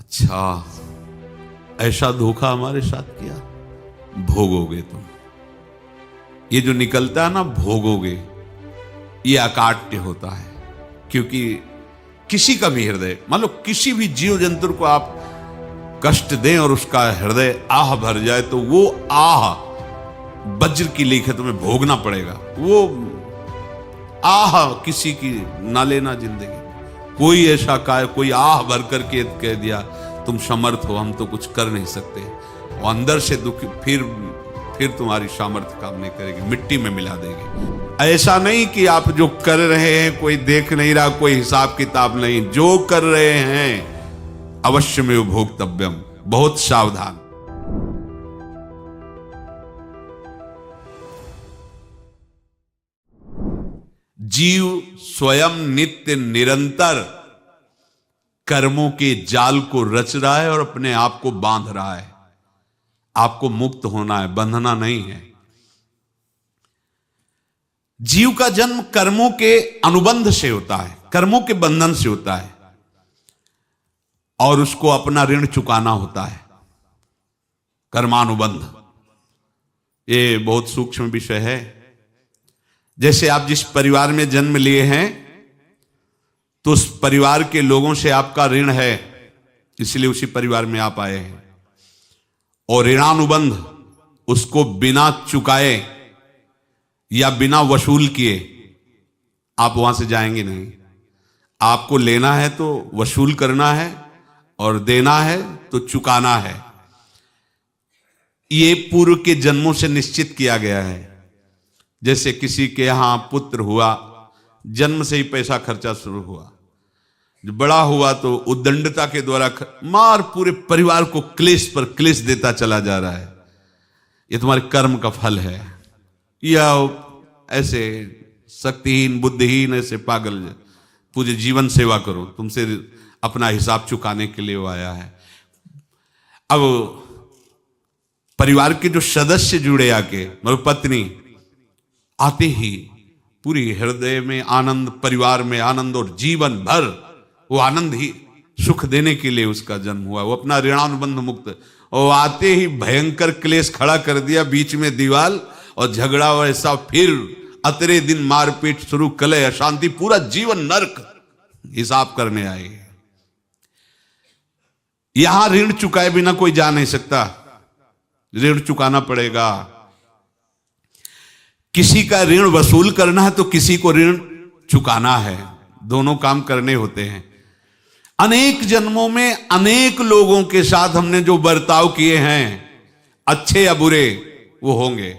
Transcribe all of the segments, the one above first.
अच्छा, ऐसा धोखा हमारे साथ किया, भोगोगे तुम। ये जो निकलता है ना भोगोगे, ये अकाट्य होता है। क्योंकि किसी का भी हृदय, मान लो किसी भी जीव जंतु को आप कष्ट दें और उसका हृदय आह भर जाए, तो वो आह वज्र की लेखे तुम्हें भोगना पड़ेगा। वो आह किसी की ना लेना जिंदगी। कोई ऐसा कोई आह भर करके कह दिया तुम समर्थ हो, हम तो कुछ कर नहीं सकते, और अंदर से दुखी, फिर तुम्हारी सामर्थ्य काम नहीं करेगी, मिट्टी में मिला देगी। ऐसा नहीं कि आप जो कर रहे हैं कोई देख नहीं रहा, कोई हिसाब किताब नहीं, जो कर रहे हैं अवश्य में भोक्तव्यम, बहुत सावधान। जीव स्वयं नित्य निरंतर कर्मों के जाल को रच रहा है और अपने आप को बांध रहा है। आपको मुक्त होना है, बंधना नहीं है। जीव का जन्म कर्मों के अनुबंध से होता है, कर्मों के बंधन से होता है, और उसको अपना ऋण चुकाना होता है। कर्मानुबंध ये बहुत सूक्ष्म विषय है। जैसे आप जिस परिवार में जन्म लिए हैं, तो उस परिवार के लोगों से आपका ऋण है, इसलिए उसी परिवार में आप आए हैं। और ऋणानुबंध, उसको बिना चुकाए या बिना वसूल किए आप वहां से जाएंगे नहीं। आपको लेना है तो वसूल करना है, और देना है तो चुकाना है। ये पूर्व के जन्मों से निश्चित किया गया है। जैसे किसी के यहां पुत्र हुआ, जन्म से ही पैसा खर्चा शुरू हुआ, जो बड़ा हुआ तो उद्दंडता के द्वारा मार पूरे परिवार को क्लेश पर क्लेश देता चला जा रहा है। ये तुम्हारे कर्म का फल है। या ऐसे शक्तिहीन बुद्धिहीन ऐसे पागल पूरे जीवन सेवा करो, तुमसे अपना हिसाब चुकाने के लिए वो आया है। अब परिवार के जो सदस्य जुड़े आके, मतलब पत्नी आते ही पूरी हृदय में आनंद, परिवार में आनंद, और जीवन भर वो आनंद ही सुख देने के लिए उसका जन्म हुआ। वो अपना ऋणानुबंध मुक्त, और आते ही भयंकर क्लेश खड़ा कर दिया, बीच में दीवाल और झगड़ा वैसा, फिर अतरे दिन मारपीट शुरू, कलह अशांति, पूरा जीवन नरक हिसाब करने आए। यहां ऋण चुकाए बिना कोई जा नहीं सकता, ऋण चुकाना पड़ेगा। किसी का ऋण वसूल करना है तो किसी को ऋण चुकाना है, दोनों काम करने होते हैं। अनेक जन्मों में अनेक लोगों के साथ हमने जो बर्ताव किए हैं, अच्छे या बुरे, वो होंगे।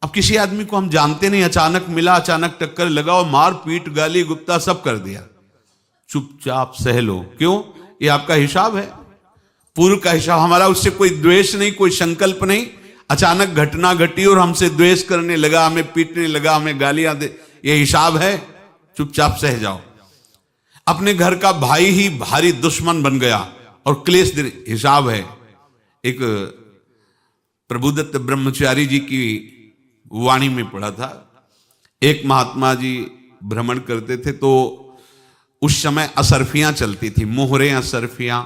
अब किसी आदमी को हम जानते नहीं, अचानक मिला, अचानक टक्कर लगा और मार पीट गाली गुप्ता सब कर दिया, चुपचाप सह लो। क्यों? ये आपका हिसाब है, पूर्व का हिसाब। हमारा उससे कोई द्वेष नहीं, कोई संकल्प नहीं। अचानक घटना घटी और हमसे द्वेष करने लगा, हमें पीटने लगा, हमें गालियां दे, ये हिसाब है, चुपचाप सह जाओ। अपने घर का भाई ही भारी दुश्मन बन गया और क्लेश दे, हिसाब है। एक प्रभुदत्त ब्रह्मचारी जी की वाणी में पढ़ा था, एक महात्मा जी भ्रमण करते थे, तो उस समय असरफियां चलती थी, मोहरे असरफियां,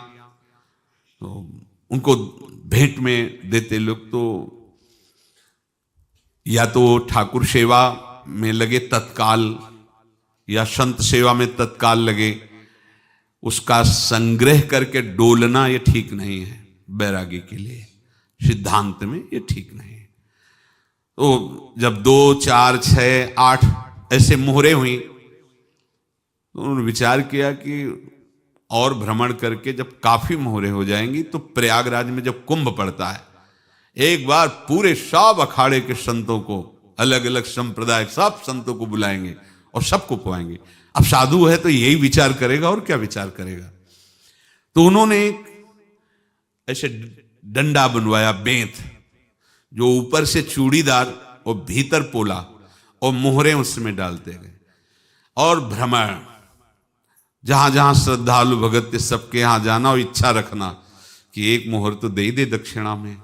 तो उनको भेंट में देते लोग। तो या तो ठाकुर सेवा में लगे तत्काल, या संत सेवा में तत्काल लगे, उसका संग्रह करके डोलना ये ठीक नहीं है। बैरागी के लिए सिद्धांत में ये ठीक नहीं है। तो जब 2, 4, 6, 8 ऐसे मोहरे हुई, तो उन्होंने विचार किया कि और भ्रमण करके जब काफी मोहरे हो जाएंगी तो प्रयागराज में जब कुंभ पड़ता है, एक बार पूरे सब अखाड़े के संतों को, अलग अलग संप्रदाय सब संतों को बुलाएंगे और सबको पवाएंगे। अब साधु है तो यही विचार करेगा, और क्या विचार करेगा। तो उन्होंने ऐसे डंडा बनवाया, बेंत, जो ऊपर से चूड़ीदार और भीतर पोला, और मोहरे उसमें डालते गए। और भ्रमण, जहां जहां श्रद्धालु भगत थे सबके यहां जाना और इच्छा रखना कि एक मोहर तो दे दे दक्षिणा में।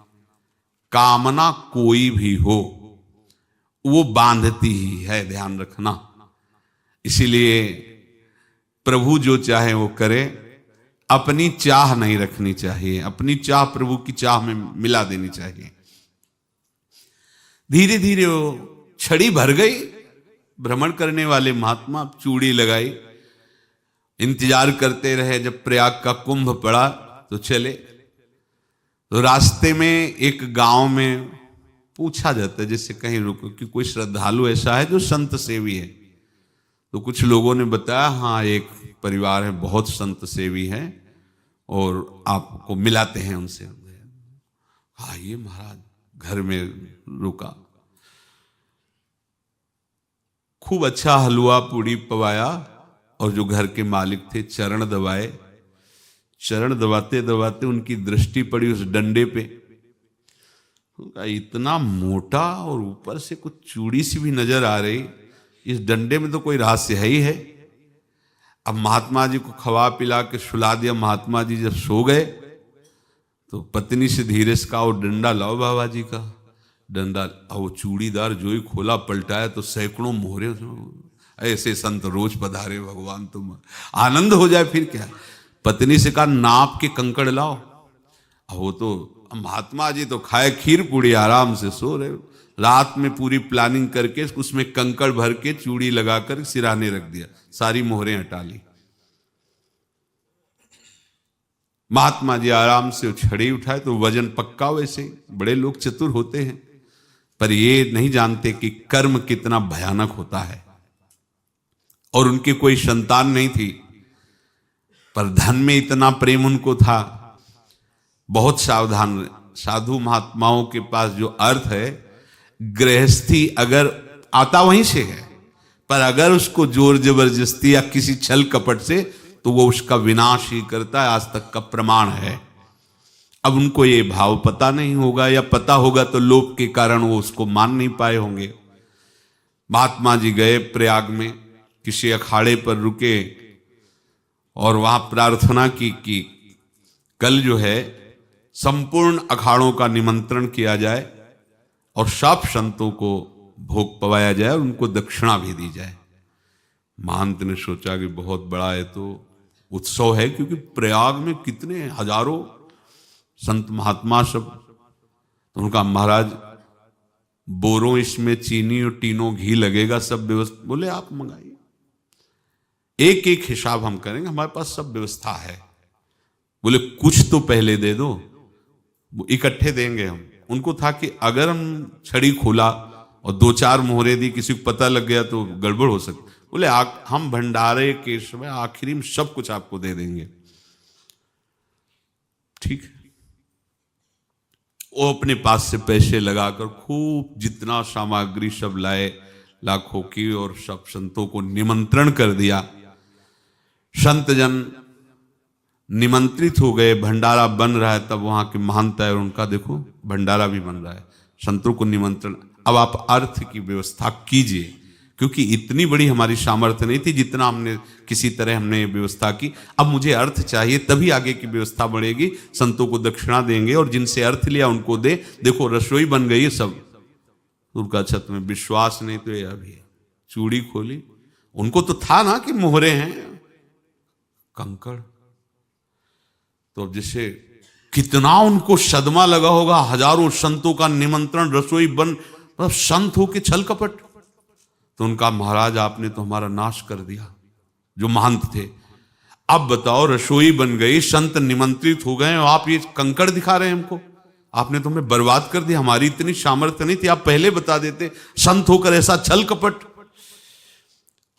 कामना कोई भी हो वो बांधती ही है, ध्यान रखना। इसीलिए प्रभु जो चाहे वो करे, अपनी चाह नहीं रखनी चाहिए, अपनी चाह प्रभु की चाह में मिला देनी चाहिए। धीरे धीरे वो छड़ी भर गई। भ्रमण करने वाले महात्मा चूड़ी लगाई, इंतजार करते रहे। जब प्रयाग का कुंभ पड़ा तो चले। तो रास्ते में एक गांव में पूछा जाता है, जैसे कहीं रुको कि कोई श्रद्धालु ऐसा है जो संत सेवी है। तो कुछ लोगों ने बताया, हाँ एक परिवार है बहुत संत सेवी है और आपको मिलाते हैं उनसे। आइए महाराज, घर में रुका। खूब अच्छा हलवा पूड़ी पवाया और जो घर के मालिक थे चरण दबाए। चरण दबाते दबाते उनकी दृष्टि पड़ी उस डंडे पे। इतना मोटा और ऊपर से कुछ चूड़ी सी भी नजर आ रही, इस डंडे में तो कोई रहस्य है ही है। अब महात्मा जी को खवा पिला के सुला दिया। महात्मा जी जब सो गए तो पत्नी से धीरे से कहा, वो डंडा लाओ बाबा जी का डंडा। वो चूड़ीदार जो ही खोला पलटाया तो सैकड़ों मोहरे। ऐसे संत रोज पधारे भगवान, तुम आनंद हो जाए फिर क्या। पत्नी से कहा, नाप के कंकड़ लाओ। वो तो महात्मा जी तो खाए खीर पूड़ी, आराम से सो रहे। रात में पूरी प्लानिंग करके उसमें कंकड़ भर के चूड़ी लगाकर सिराने रख दिया, सारी मोहरें हटा ली। महात्मा जी आराम से छड़ी उठाए तो वजन पक्का। वैसे बड़े लोग चतुर होते हैं, पर ये नहीं जानते कि कर्म कितना भयानक होता है। और उनकी कोई संतान नहीं थी, पर धन में इतना प्रेम उनको था। बहुत सावधान। साधु महात्माओं के पास जो अर्थ है, गृहस्थी अगर आता वहीं से है, पर अगर उसको जोर जबरदस्ती या किसी छल कपट से, तो वो उसका विनाश ही करता है। आज तक का प्रमाण है। अब उनको ये भाव पता नहीं होगा, या पता होगा तो लोभ के कारण वो उसको मान नहीं पाए होंगे। महात्मा जी गए प्रयाग में, किसी अखाड़े पर रुके और वहां प्रार्थना की कि कल जो है संपूर्ण अखाड़ों का निमंत्रण किया जाए और सब संतों को भोग पवाया जाए और उनको दक्षिणा भी दी जाए। महंत ने सोचा कि बहुत बड़ा है तो उत्सव है, क्योंकि प्रयाग में कितने हजारों संत महात्मा सब। तो उनका महाराज बोरों इसमें चीनी और टीनों घी लगेगा, सब व्यवस्था। बोले आप मंगाइए, एक एक हिसाब हम करेंगे, हमारे पास सब व्यवस्था है। बोले कुछ तो पहले दे दो, वो इकट्ठे देंगे हम। उनको था कि अगर हम छड़ी खोला और दो चार मोहरे दी, किसी को पता लग गया तो गड़बड़ हो सकती। बोले हम भंडारे के समय आखिरी में सब कुछ आपको दे देंगे। ठीक है। वो अपने पास से पैसे लगाकर खूब जितना सामग्री सब लाए, लाखों की, और सब संतों को निमंत्रण कर दिया। संत जन निमंत्रित हो गए, भंडारा बन रहा है। तब वहां के महंत है और उनका देखो भंडारा भी बन रहा है, संतों को निमंत्रण। अब आप अर्थ की व्यवस्था कीजिए, क्योंकि इतनी बड़ी हमारी सामर्थ्य नहीं थी जितना हमने किसी तरह हमने व्यवस्था की। अब मुझे अर्थ चाहिए, तभी आगे की व्यवस्था बढ़ेगी। संतों को दक्षिणा देंगे और जिनसे अर्थ लिया उनको दे। देखो रसोई बन गई है सब। उनका छत में विश्वास नहीं तो ये अभी चूड़ी खोली। उनको तो था ना कि मोहरे हैं, कंकड़। तो जैसे कितना उनको सदमा लगा होगा। हजारों संतों का निमंत्रण, रसोई बन, मतलब संत हो के छल कपट। तो उनका महाराज आपने तो हमारा नाश कर दिया, जो महंत थे। अब बताओ रसोई बन गई, संत निमंत्रित हो गए और आप ये कंकड़ दिखा रहे हैं हमको। आपने तो हमें बर्बाद कर दिया। हमारी इतनी सामर्थ्य नहीं थी, आप पहले बता देते। संत होकर ऐसा छल कपट।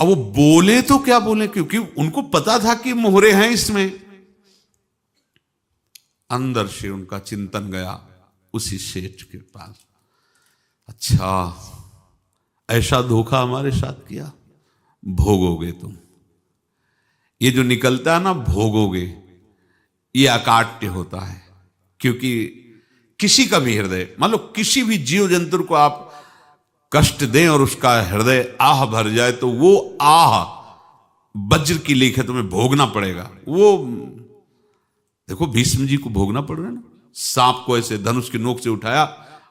अब वो बोले तो क्या बोले, क्योंकि उनको पता था कि मोहरे हैं इसमें। अंदर से उनका चिंतन गया उसी सेठ के पास, अच्छा ऐसा धोखा हमारे साथ किया, भोगोगे तुम। ये जो निकलता है ना भोगोगे, ये अकाट्य होता है। क्योंकि किसी का भी हृदय, मान लो किसी भी जीव जंतु को आप कष्ट दें और उसका हृदय आह भर जाए, तो वो आह वज्र की लेख है, तुम्हें भोगना पड़ेगा। वो देखो भीष्म जी को भोगना पड़ रहा है ना। सांप को ऐसे धनुष की नोक से उठाया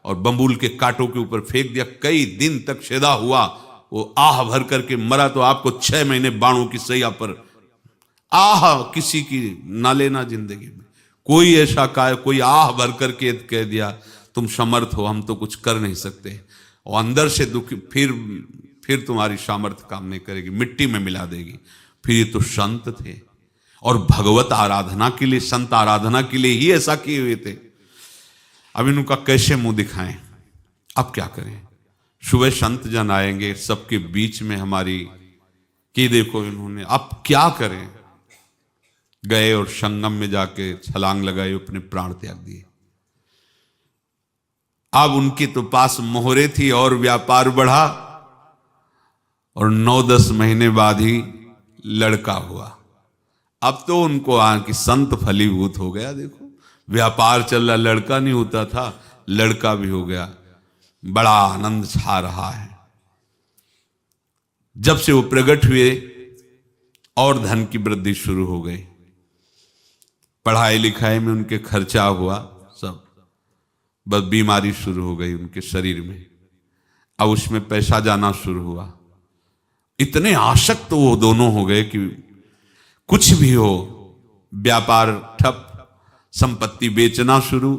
और बंबूल के कांटों के ऊपर फेंक दिया, कई दिन तक शेदा हुआ, वो आह भर करके मरा। तो आपको 6 महीने बाणों की सैया पर आह किसी की ना लेना जिंदगी में। कोई ऐसा कोई आह भर करके कह दिया तुम समर्थ हो, हम तो कुछ कर नहीं सकते, और अंदर से दुखी, फिर तुम्हारी सामर्थ्य काम नहीं करेगी, मिट्टी में मिला देगी। फिर ये तो संत थे और भगवत आराधना के लिए, संत आराधना के लिए ही ऐसा किए हुए थे। अब इनका कैसे मुंह दिखाएं, अब क्या करें। सुबह संत जन आएंगे, सबके बीच में हमारी कि देखो इन्होंने, अब क्या करें। गए और संगम में जाके छलांग लगाई, अपने प्राण त्याग दिए। अब उनके तो पास मोहरे थी और व्यापार बढ़ा, और 9-10 महीने बाद ही लड़का हुआ। अब तो उनको कि संत फलीभूत हो गया। देखो व्यापार चल रहा, लड़का नहीं होता था, लड़का भी हो गया। बड़ा आनंद छा रहा है। जब से वो प्रकट हुए और धन की वृद्धि शुरू हो गई, पढ़ाई लिखाई में उनके खर्चा हुआ सब, बस बीमारी शुरू हो गई उनके शरीर में। अब उसमें पैसा जाना शुरू हुआ। इतने आसक्त तो वो दोनों हो गए कि कुछ भी हो, व्यापार ठप, संपत्ति बेचना शुरू।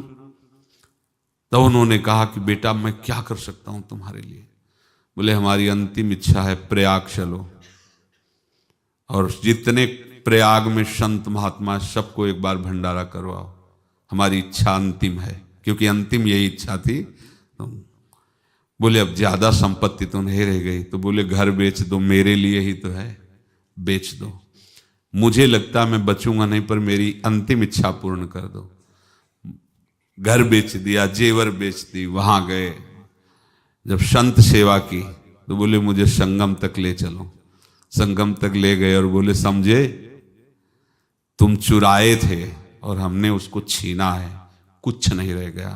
तो उन्होंने कहा कि बेटा मैं क्या कर सकता हूं तुम्हारे लिए। बोले हमारी अंतिम इच्छा है प्रयाग चलो, और जितने प्रयाग में संत महात्मा सबको एक बार भंडारा करवाओ, हमारी इच्छा अंतिम है। क्योंकि अंतिम यही इच्छा थी। तो बोले अब ज्यादा संपत्ति तो नहीं रह गई। तो बोले घर बेच दो, मेरे लिए ही तो है, बेच दो। मुझे लगता मैं बचूंगा नहीं, पर मेरी अंतिम इच्छा पूर्ण कर दो। घर बेच दिया, जेवर बेच दी। वहां गए, जब संत सेवा की तो बोले मुझे संगम तक ले चलो। संगम तक ले गए और बोले समझे तुम चुराए थे और हमने उसको छीना है, कुछ नहीं रह गया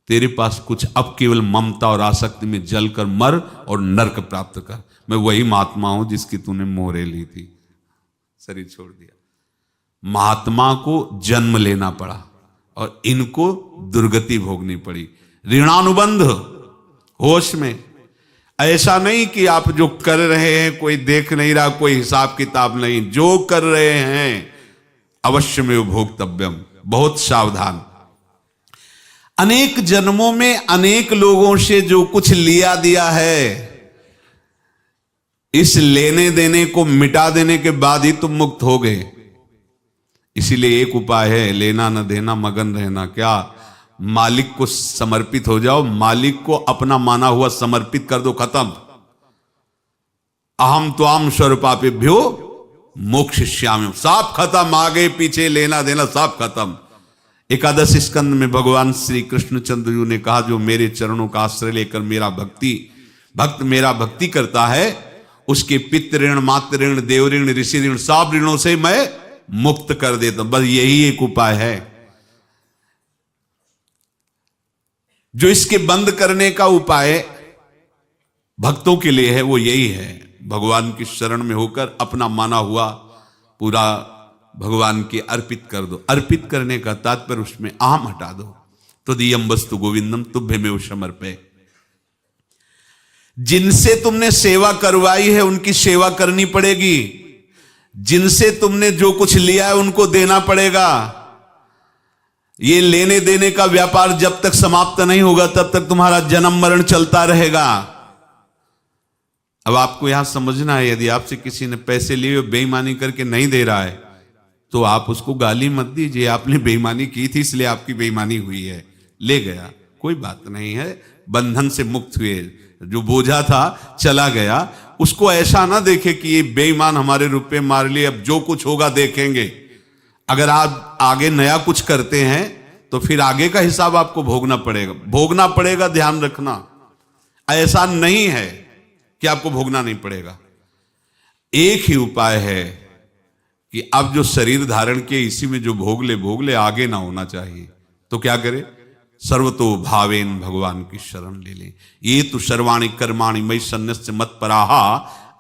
तेरे पास कुछ, अब केवल ममता और आसक्ति में जलकर मर और नरक प्राप्त कर। मैं वही महात्मा हूं जिसकी तूने मोहरे ली थी, शरीर छोड़ दिया। महात्मा को जन्म लेना पड़ा और इनको दुर्गति भोगनी पड़ी। ऋणानुबंध होश में, ऐसा नहीं कि आप जो कर रहे हैं कोई देख नहीं रहा, कोई हिसाब किताब नहीं, जो कर रहे हैं अवश्य में भोक्तव्यम। बहुत सावधान। अनेक जन्मों में अनेक लोगों से जो कुछ लिया दिया है, इस लेने देने को मिटा देने के बाद ही तुम मुक्त हो गए। इसीलिए एक उपाय है, लेना न देना मगन रहना। क्या? मालिक को समर्पित हो जाओ, मालिक को अपना माना हुआ समर्पित कर दो, खत्म। अहम त्वाम स्वरूपापेभ्यो मोक्षयिष्यामि, सब खत्म। आगे पीछे लेना देना सब खत्म। एकादश स्कंद में भगवान श्री कृष्णचंद्र जी ने कहा जो मेरे चरणों का आश्रय लेकर भक्त मेरा भक्ति करता है, उसके पितृ ऋण, मातृ ऋण, देव ऋण, ऋषि ऋण, सब ऋणों से मैं मुक्त कर देता हूं। बस यही एक उपाय है जो इसके बंद करने का उपाय भक्तों के लिए है। वो यही है, भगवान की शरण में होकर अपना माना हुआ पूरा भगवान के अर्पित कर दो। अर्पित करने का तात्पर्य उसमें अहम हटा दो। तो दियम वस्तु गोविंदम तुभ्यमेव समर्पये। जिनसे तुमने सेवा करवाई है उनकी सेवा करनी पड़ेगी। जिनसे तुमने जो कुछ लिया है उनको देना पड़ेगा। ये लेने देने का व्यापार जब तक समाप्त नहीं होगा तब तक तुम्हारा जन्म मरण चलता रहेगा। अब आपको यहां समझना है, यदि आपसे किसी ने पैसे लिए बेईमानी करके नहीं दे रहा है तो आप उसको गाली मत दीजिए। आपने बेईमानी की थी इसलिए आपकी बेईमानी हुई है, ले गया, कोई बात नहीं है, बंधन से मुक्त हुए, जो बोझा था चला गया। उसको ऐसा ना देखे कि ये बेईमान हमारे रुपए मार लिए, अब जो कुछ होगा देखेंगे। अगर आप आगे नया कुछ करते हैं तो फिर आगे का हिसाब आपको भोगना पड़ेगा, ध्यान रखना। ऐसा नहीं है कि आपको भोगना नहीं पड़ेगा। एक ही उपाय है कि अब जो शरीर धारण किए इसी में जो भोग ले, आगे ना होना चाहिए। तो क्या करे? सर्वतो भावेन भगवान की शरण ले ले। ये तो सर्वाणि कर्माणि मयि सन्न्यस्य मत्पराहा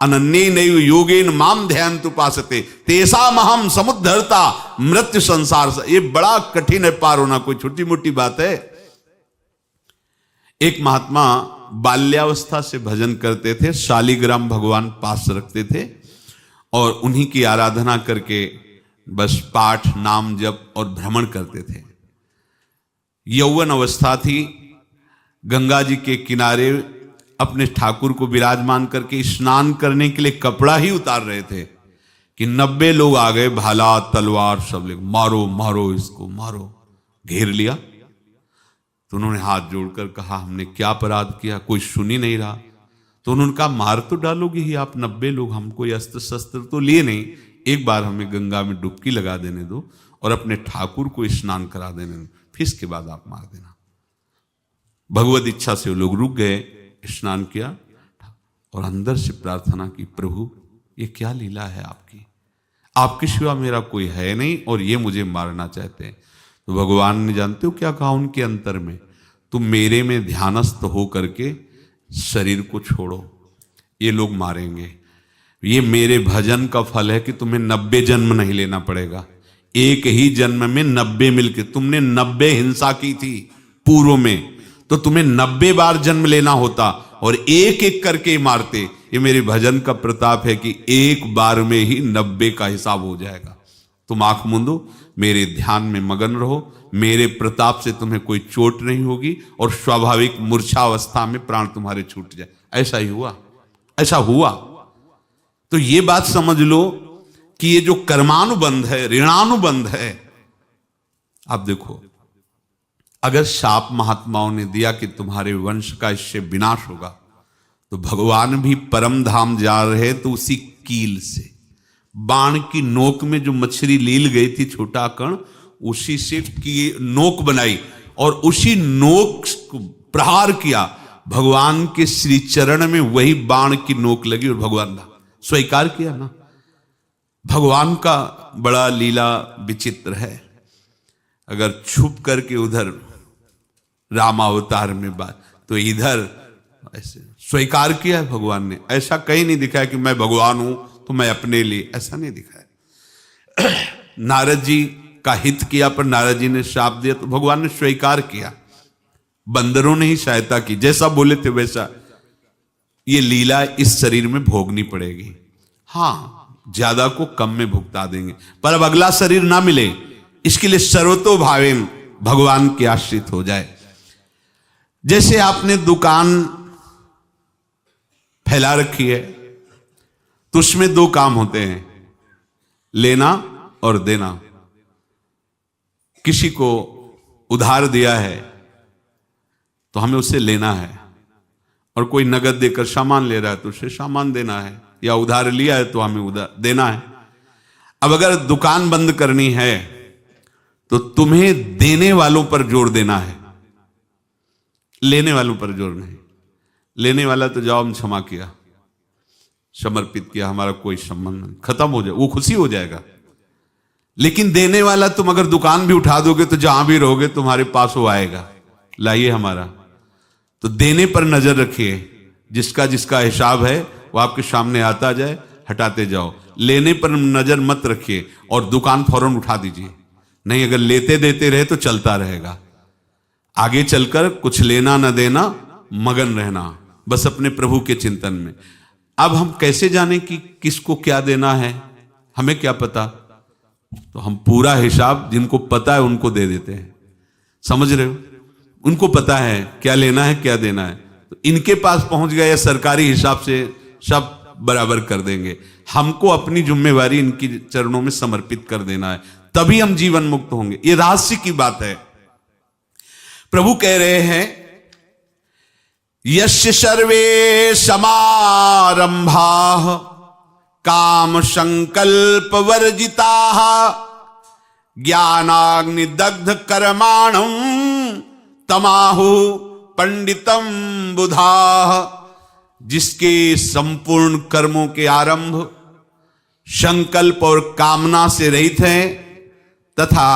अनन्येनैव योगेन माम ध्यायन्तु उपासते तेषामहं समुद्धर्ता मृत्यु संसार से। ये बड़ा कठिन है पार होना, कोई छोटी मोटी बात है। एक महात्मा बाल्यावस्था से भजन करते थे, शालिग्राम भगवान पास रखते थे और उन्हीं की आराधना करके बस पाठ नाम जप और भ्रमण करते थे। यौवन अवस्था थी, गंगा जी के किनारे अपने ठाकुर को विराजमान करके स्नान करने के लिए कपड़ा ही उतार रहे थे कि 90 लोग आ गए, भाला तलवार सब ले, मारो मारो इसको मारो, घेर लिया। तो उन्होंने हाथ जोड़कर कहा हमने क्या अपराध किया, कोई सुन ही नहीं रहा। तो उन्होंने कहा मार तो डालोगे ही आप 90 लोग, हम कोई अस्त्र शस्त्र तो लिए नहीं, एक बार हमें गंगा में डुबकी लगा देने दो और अपने ठाकुर को स्नान करा देने दो, फिर इसके बाद आप मार देना। भगवत इच्छा से वो लोग रुक गए, स्नान किया और अंदर से प्रार्थना की, प्रभु ये क्या लीला है आपकी, आपके सिवा मेरा कोई है नहीं और ये मुझे मारना चाहते हैं। तो भगवान ने जानते हो क्या कहा उनके अंतर में, तुम मेरे में ध्यानस्थ हो करके शरीर को छोड़ो, ये लोग मारेंगे, ये मेरे भजन का फल है कि तुम्हें 90 जन्म नहीं लेना पड़ेगा, एक ही जन्म में 90 मिलके, तुमने 90 हिंसा की थी पूर्व में, तो तुम्हें 90 बार जन्म लेना होता और एक एक करके मारते। ये मेरे भजन का प्रताप है कि एक बार में ही 90 का हिसाब हो जाएगा। तुम आंख मूंदो, मेरे ध्यान में मगन रहो, मेरे प्रताप से तुम्हें कोई चोट नहीं होगी और स्वाभाविक मूर्छावस्था में प्राण तुम्हारे छूट जाए। ऐसा ही हुआ, ऐसा हुआ। तो ये बात समझ लो कि ये जो कर्मानुबंध है, ऋणानुबंध है। अब देखो, अगर शाप महात्माओं ने दिया कि तुम्हारे वंश का इससे विनाश होगा, तो भगवान भी परम धाम जा रहे तो उसी कील से, बाण की नोक में जो मछली लील गई थी छोटा कण, उसी से की नोक बनाई और उसी नोक को प्रहार किया, भगवान के श्री चरण में वही बाण की नोक लगी और भगवान ने स्वीकार किया ना। भगवान का बड़ा लीला विचित्र है। अगर छुप करके उधर रामावतार में बात, तो इधर ऐसे स्वीकार किया है भगवान ने। ऐसा कहीं नहीं दिखाया कि मैं भगवान हूं तो मैं अपने लिए, ऐसा नहीं दिखाया। नारद जी का हित किया पर नारद जी ने श्राप दिया तो भगवान ने स्वीकार किया। बंदरों ने ही सहायता की, जैसा बोले थे वैसा। ये लीला इस शरीर में भोगनी पड़ेगी। हाँ, ज्यादा को कम में भुगता देंगे, पर अब अगला शरीर ना मिले, इसके लिए सर्वतो भावेन भगवान के आश्रित हो जाए। जैसे आपने दुकान फैला रखी है तो उसमें दो काम होते हैं, लेना और देना। किसी को उधार दिया है तो हमें उससे लेना है, और कोई नगद देकर सामान ले रहा है तो उसे सामान देना है, या उधार लिया है तो हमें उधार देना है। अब अगर दुकान बंद करनी है तो तुम्हें देने वालों पर जोर देना है, लेने वालों पर जोर नहीं। लेने वाला तो जाओ हम क्षमा किया, समर्पित किया, हमारा कोई संबंध नहीं, खत्म हो जाए, वो खुशी हो जाएगा। लेकिन देने वाला तुम अगर दुकान भी उठा दोगे तो जहां भी रहोगे तुम्हारे पास वो आएगा, लाइए हमारा। तो देने पर नजर रखिए, जिसका जिसका हिसाब है वो आपके सामने आता जाए, हटाते जाओ। लेने पर नजर मत रखिए और दुकान फौरन उठा दीजिए, नहीं अगर लेते देते रहे तो चलता रहेगा। आगे चलकर कुछ लेना न देना, मगन रहना बस अपने प्रभु के चिंतन में। अब हम कैसे जाने कि किसको क्या देना है, हमें क्या पता? तो हम पूरा हिसाब जिनको पता है उनको दे देते हैं, समझ रहे हो? उनको पता है क्या लेना है क्या देना है, तो इनके पास पहुंच गए या सरकारी हिसाब से सब बराबर कर देंगे। हमको अपनी जिम्मेवारी इनकी चरणों में समर्पित कर देना है, तभी हम जीवन मुक्त होंगे। ये रहस्य की बात है। प्रभु कह रहे हैं, यस्य सर्वे समारंभा काम संकल्प वर्जिता ज्ञानाग्नि दग्ध कर्माणं तमाहु पंडितम बुधा। जिसके संपूर्ण कर्मों के आरंभ संकल्प और कामना से रहित हैं, तथा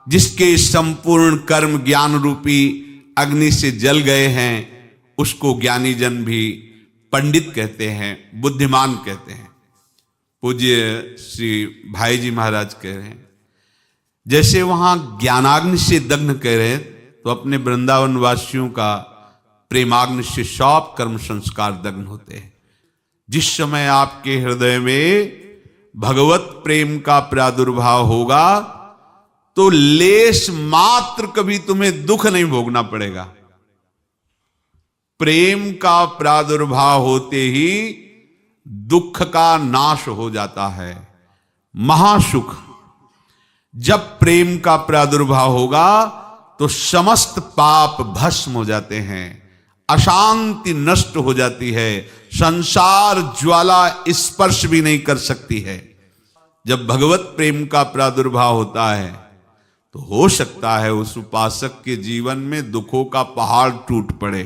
जिसके संपूर्ण कर्म ज्ञान रूपी अग्नि से जल गए हैं, उसको ज्ञानी जन भी पंडित कहते हैं, बुद्धिमान कहते हैं। पूज्य श्री भाई जी महाराज कह रहे हैं, जैसे वहां ज्ञानाग्नि से दग्न कह रहे हैं, तो अपने वृंदावन वासियों का प्रेमाग्नि से सब कर्म संस्कार दग्न होते हैं। जिस समय आपके हृदय में भगवत प्रेम का प्रादुर्भाव होगा तो लेश मात्र कभी तुम्हें दुख नहीं भोगना पड़ेगा। प्रेम का प्रादुर्भाव होते ही दुख का नाश हो जाता है, महासुख। जब प्रेम का प्रादुर्भाव होगा तो समस्त पाप भस्म हो जाते हैं, अशांति नष्ट हो जाती है, संसार ज्वाला स्पर्श भी नहीं कर सकती है। जब भगवत प्रेम का प्रादुर्भाव होता है तो हो सकता है उस उपासक के जीवन में दुखों का पहाड़ टूट पड़े,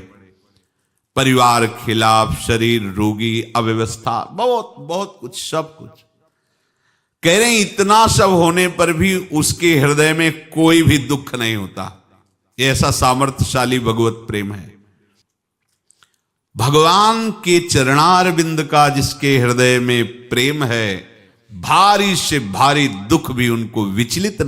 परिवार खिलाफ, शरीर रोगी, अव्यवस्था, बहुत बहुत कुछ, सब कुछ। कह रहे हैं इतना सब होने पर भी उसके हृदय में कोई भी दुख नहीं होता। ये ऐसा सामर्थ्यशाली भगवत प्रेम है। भगवान के चरणारविंद का जिसके हृदय में प्रेम है, भारी से भारी दुख भी उनको विचलित